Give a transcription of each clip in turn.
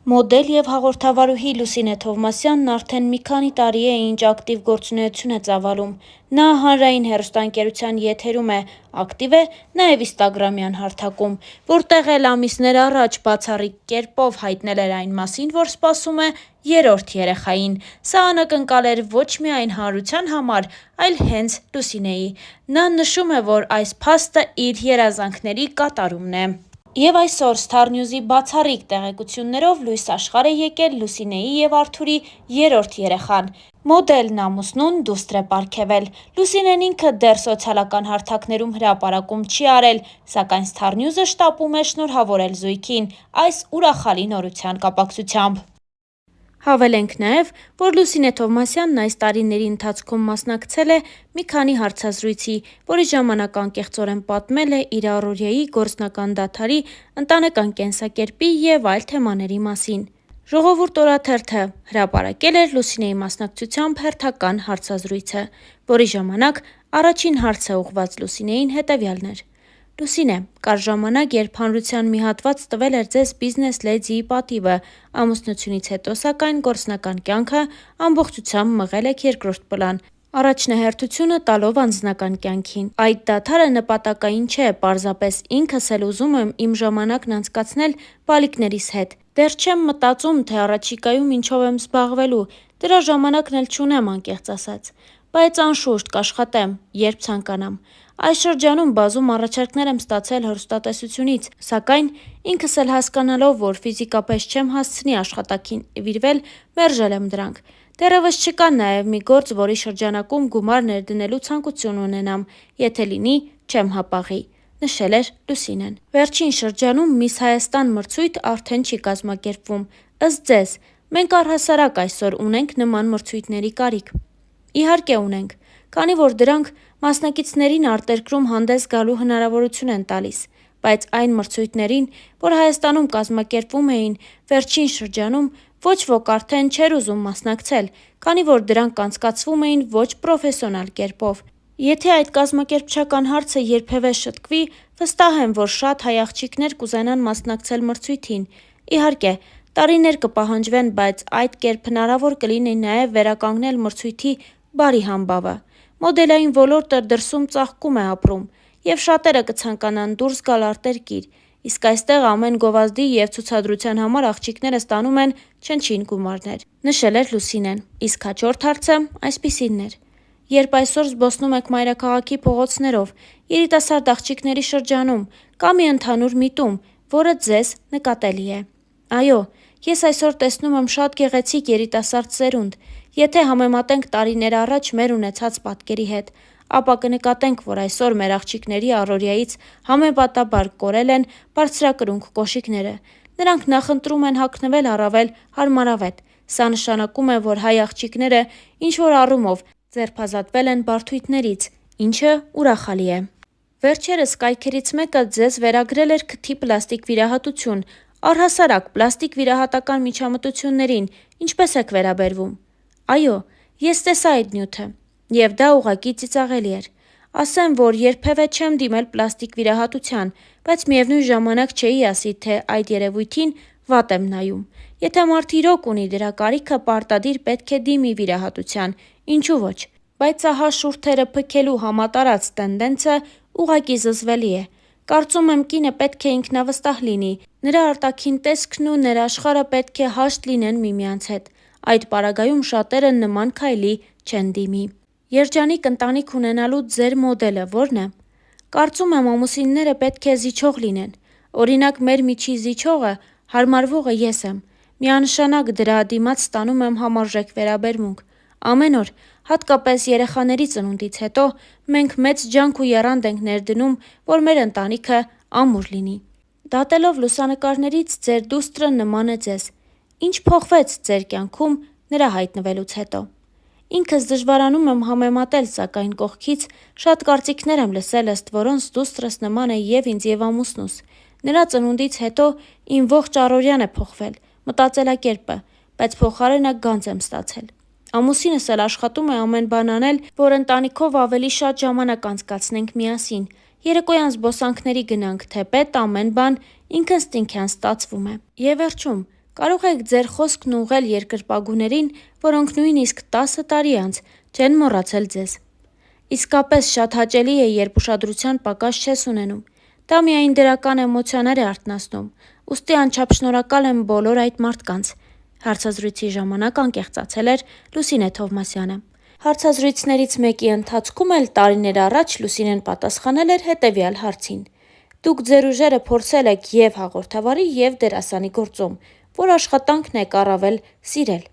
Մոդել և հաղորդավարուհի Լուսինե Թովմասյանն արդեն մի քանի տարի է ինչ ակտիվ գործունեություն է ծավալում։ Նա հանրային հեռուստաընկերության եթերում է, ակտիվ է նաև ինստագրամյան հարթակում, որտեղ էլ ամիսներ առաջ բացառիկ կերպով հայտնել էր այն մասին, որ սպասում է երրորդ երեխային։ Սա անակնկալ էր ոչ միայն հանրության համար, այլ հենց Լուսինեի։ Նա նշում է, որ այս փաստը իր երազանքների կատարումն է։ Եվ այսօր Star News-ի բացառիկ տեղեկություններով լույս աշխարհ է եկել Լուսինեի և Արթուրի երրորդ երեխան։ Մոդելն ամուսնուն դուստր է պարգևել։ Լուսինեն ինքը դեռ սոցիալական հարթակներում հրապարակում չի արել, սակայն Star News-ը շտապում է շնորհավորել զույգին այս ուրախալի նորության կապակցությամբ։ Հավելենք նաև, որ Լուսինե Թովմասյանն այս տարիների ընթացքում մասնակցել է մի քանի հարցազրույցի, որի ժամանակ անկեղծորեն պատմել է իր առօրյայի, գործնական դադարի, ընտանեկան կենսակերպի և այլ թեմաների մասին։ «Ժողովուրդ» օրաթերթը հրապարակել էր Լուսինեի մասնակցությամբ հերթական հարցազրույցը, որի ժամանակ առաջին հարցը ուղղված Լուսինեին հետևյալն էր. «Լուսինե, կար ժամանակ, երբ հանրության մի հատված տվել էր ձեզ բիզնես լեդիի պատիվը, ամուսնությունից հետո, սակայն գործնական կյանքը ամբողջությամբ մղել եք երկրորդ պլան, առաջնահերթությունը տալով անձնական կյանքին։ Այդ դադարը նպատակային չէ, պարզապես ինքս էլ ուզում եմ իմ ժամանակն անցկացնել բալիկներիս հետ։ Դեռ չեմ մտածում, թե առաջիկայում ինչով եմ զբաղվելու, դրա ժամանակն էլ չունեմ, անկեղծ ասած։ Բայց անշուշտ կաշխատեմ, երբ ցանկանամ։ Այս շրջանում բազում առաջարկներ եմ ստացել հեռուստատեսությունից, սակայն ինքս էլ հասկանալով, որ ֆիզիկապես չեմ հասցնի աշխատանքին նվիրվել, մերժել եմ դրանք։ Դեռևս չկա նաև մի գործ, որի շրջանակում գումար ներդնելու ցանկություն ունենամ, եթե լինի, չեմ հապաղի», նշել էր Լուսինեն։ Վերջին շրջանում Miss Հայաստան մրցույթ արդեն չի կազմակերպվում։ Ըստ ձեզ, մենք առհասարակ այսօր ունենք նման մրցույթների կարիք։ Իհարկե ունենք, քանի որ դրանք մասնակիցներին արտերկրում հանդես գալու հնարավորություն են տալիս, բայց այն մրցույթներին, որ Հայաստանում կազմակերպվում էին, վերջին շրջանում ոչ ոք արդեն չէր ուզում մասնակցել, քանի որ դրանք անցկացվում էին ոչ պրոֆեսիոնալ կերպով։ Եթե այդ կազմակերպչական հարցը երբևէ շտկվի, վստահ եմ, որ շատ հայ աղջիկներ կուզենան մասնակցել մրցույթին։ Իհարկե, տարիներ կպահանջվեն, բայց այդ կերպ հնարավոր կլինի նաև վերականգնել մրցույթի բարի համբավը։ Մոդելային ոլորտը դրսում ծաղկում է ապրում, և շատերը կցանկանան դուրս գալ արտերկիր, իսկ այստեղ ամեն գովազդի և ցուցադրության համար աղջիկները ստանում են չնչին գումարներ», նշել էր Լուսինեն։ Իսկ հաջորդ հարցը այսպիսինն էր. «Երբ այսօր զբոսնում եք մայրաքաղաքի փողոցներով, երիտասարդ աղջիկների շրջանում, կա մի ընդհանուր միտում, որը ձեզ նկատելի է։ Այո, ես այսօր տեսնում եմ շատ գեղեցիկ երիտասարդ սերունդ։ Եթե համեմատենք տարիներ առաջ մեր ունեցած պատկերի հետ, ապա կնկատենք, որ այսօր մեր աղջիկների առօրյայից համեմատաբար կորել են բարձրակրունկ կոշիկները։ Նրանք նախընտրում են հագնվել առավել հարմարավետ։ Սա նշանակում է, որ հայ աղջիկները ինչ-որ առումով ձերբազատվել են բարդույթներից, ինչը ուրախալի է։ Վերջերս կայքերից մեկը ձեզ վերագրել էր քթի պլաստիկ վիրահատություն, առհասարակ պլաստիկ վիրահատական միջամտություններին ինչպես եք վերաբերվում։ Այո, ես տեսա այդ նյութը, և դա ուղղակի ծիծաղելի էր։ Ասեմ, որ երբևէ չեմ դիմել պլաստիկ վիրահատության, բայց միևնույն ժամանակ չէի ասի, թե այդ երևույթին վատ եմ նայում։ Եթե մարդ իրոք ունի դրա կարիքը, պարտադիր պետք է դիմի վիրահատության, ինչու ոչ։ Բայց ահա շուրթերը փքելու համատարած տենդենսը ուղղակի զզվելի է։ Կարծում եմ, կինը պետք է ինքնավստահ լինի, նրա արտաքին տեսքն ու ներաշխարհը պետք է հաշտ լինեն միմյանց հետ։ Այդ պարագայում շատերը նման քայլի չեն դիմի։ Երջանիկ ընտանիք ունենալու ձեր մոդելը ո՞րն է։ Կարծում եմ, ամուսինները պետք է զիջող լինեն։ Օրինակ, մեր միջի զիջողը, հարմարվողը ես եմ։ Միանշանակ դրա դիմաց ստանում եմ համարժեք վերաբերմունք։ Ամեն օր, հատկապես երեխաների ծնունդից հետո, մենք մեծ ջանք ու եռանդ ենք ներդնում, որ մեր ընտանիքը ամուր լինի։ Դատելով լուսանկարներից ձեր դուստրը նման է ձեզ։ Ինչ փոխվեց ձեր կյանքում նրա հայտնվելուց հետո։ Ինքս դժվարանում եմ համեմատել, սակայն կողքից շատ կարծիքներ եմ լսել, ըստ որոնց դուստրս նման է և ինձ, և ամուսնուս։ Նրա ծնունդից հետո իմ ողջ առօրյան է փոխվել, մտածելակերպը, բայց փոխարենը գանձ եմ ստացել։ Ամուսինս էլ աշխատում է ամեն բան անել, որ ընտանիքով ավելի շատ ժամանակ անցկացնենք միասին։ Երեկոյան զբոսանքների գնանք, թեպետ ամեն բան ինքնըստինքյան ստացվում է։ Եվ վերջում, Կարող եք ձեր խոսքն ուղղել երկրպագուներին, որոնք նույնիսկ 10 տարի անց չեն մոռացել ձեզ։ Իսկապես շատ հաճելի է, երբ ուշադրության պակաս չես ունենում։ Դա միայն դրական էմոցիաներ է արթնացնում, ուստի անչափ շնորհակալ եմ բոլոր այդ մարդկանց։ Հարցազրույցի ժամանակ անկեղծացել էր Լուսինե Թովմասյանը։ Հարցազրույցներից մեկի ընթացքում էլ տարիներ առաջ Լուսինեն պատասխանել էր հետևյալ հարցին. Դուք ձեր ուժերը փորձել եք և հաղորդավարի, և դերասանի գործում, որ աշխատանքն եք առավել սիրել։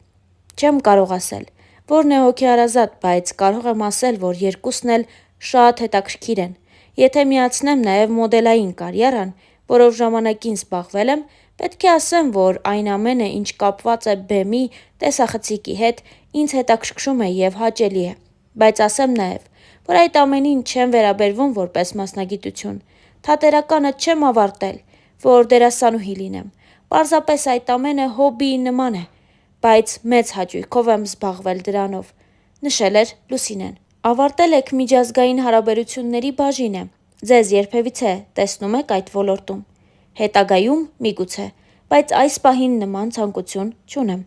Չեմ կարող ասել, որն է հոգեհարազատ, բայց կարող եմ ասել, որ երկուսն էլ շատ հետաքրքիր են։ Եթե միացնեմ նաև մոդելային կարիերան, որով ժամանակին զբաղվել եմ, պետք է ասեմ, որ այն ամենը, ինչ կապված է բեմի, տեսախցիկի հետ, ինձ հետաքրքրում է և հաճելի է, բայց ասեմ նաև, որ այդ ամենին չեմ վերաբերվում որպես մասնագիտություն, թատերականը չեմ ավարտել, որ դերասանուհի լինեմ, պարզապես այդ ամենը հոբբիի նման է, բայց մեծ հաճույքով եմ զբաղվել դրանով, նշել էր Լուսինեն։ Ավարտել եք միջազգային հարաբերությունների բաժինը, ձեզ երբևիցե տեսնում եք այդ ոլորտում։ Հետագայում միգուցե, բայց այս պահին նման ցանկություն չունեմ։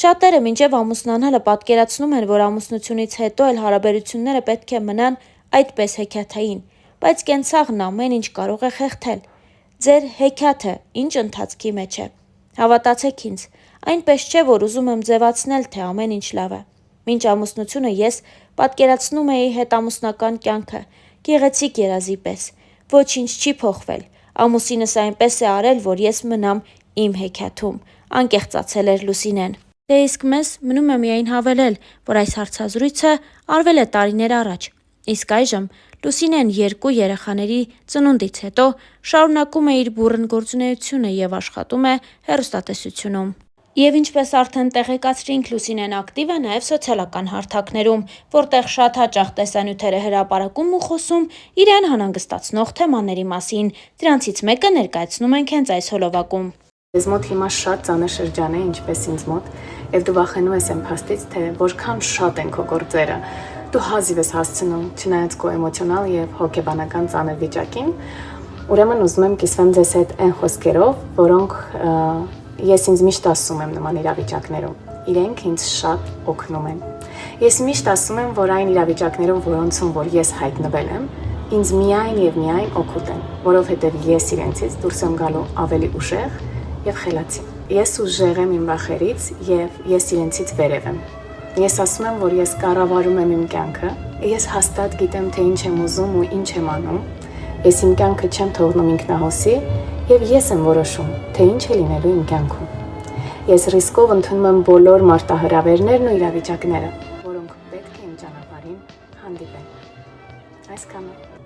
Շատերը մինչև ամուսնանալը պատկերացնում են, որ ամուսնությունից հետո էլ հարաբերությունները պետք է մնան այդպես հեքիաթային, բայց կենցաղն ամեն ինչ կարող է խեղդել։ Ձեր հեքիաթը ինչ ընթացքի մեջ է։ Հավատացեք ինձ, այնպես չէ, որ ուզում եմ ձևացնել, թե ամեն ինչ լավ է։ Մինչ ամուսնությունը ես պատկերացնում էի հետամուսնական կյանքը, գեղեցիկ երազի պես։ Ոչինչ չի փոխվել։ Ամուսինս այնպես է արել, որ ես մնամ իմ հեքիաթում, անկեղծացել էր Լուսինեն։ Դե իսկ մեզ մնում է միայն հավելել, որ այս հարցազրույցը արվել է տարիներ առաջ, իսկ այժմ Լուսինեն 2 երեխաների ծնունդից հետո շարունակում է իր բուռն գործունեությունը և աշխատում է հեռուստատեսությունում։ Եվ ինչպես արդեն տեղեկացրինք, Լուսինեն ակտիվ է նաև սոցիալական հարթակներում, որտեղ շատ հաճախ տեսանյութեր է հրապարակում ու խոսում իրեն անհանգստացնող թեմաների մասին։ Դրանցից մեկը ներկայացնում ենք հենց այս հոլովակում։ Ձեզ մոտ հիմա շատ ծանր շրջան է, ինչպես ինձ մոտ, եւ դու վախենում ես այն փաստից, թե որքան շատ են քո գործերը։ Դու հազիվ ես հասցնում, չնայած քո էմոցիոնալ եւ հոգեբանական ծանր վիճակին, ուրեմն ուզում եմ կիսվեմ ձեզ հետ այն խոսքերով, որոնք ես ինձ միշտ ասում եմ նման իրավիճակներում։ Իրենք ինձ շատ օգնում են։ Ես միշտ ասում եմ, որ այն իրավիճակներում, որոնցում որ ես հայտնվել եմ, ինձ միայն եւ միայն օգուտ են, որովհետեւ ես իրենցից դուրս եմ գալու ավելի ուժեղ եւ խելացի։ Ես ուժեղ եմ իմ վախերից եւ ես իրենցից վերև եմ։ Ես ասում եմ, որ ես կառավարում եմ իմ կյանքը, ես հաստատ գիտեմ, թե ինչ եմ ուզում ու ինչ եմ անում։ Ես իմ կյանքը չեմ թողնում ինքնահոսի եւ ես եմ որոշում, թե ինչ է լինելու իմ կյանքում։ Ես ռիսկով ընդունում եմ բոլոր մարտահրավերներն ու իրավիճակները, որոնք պետք է իմ ճանապարհին հանդիպեն։ Այսքանը։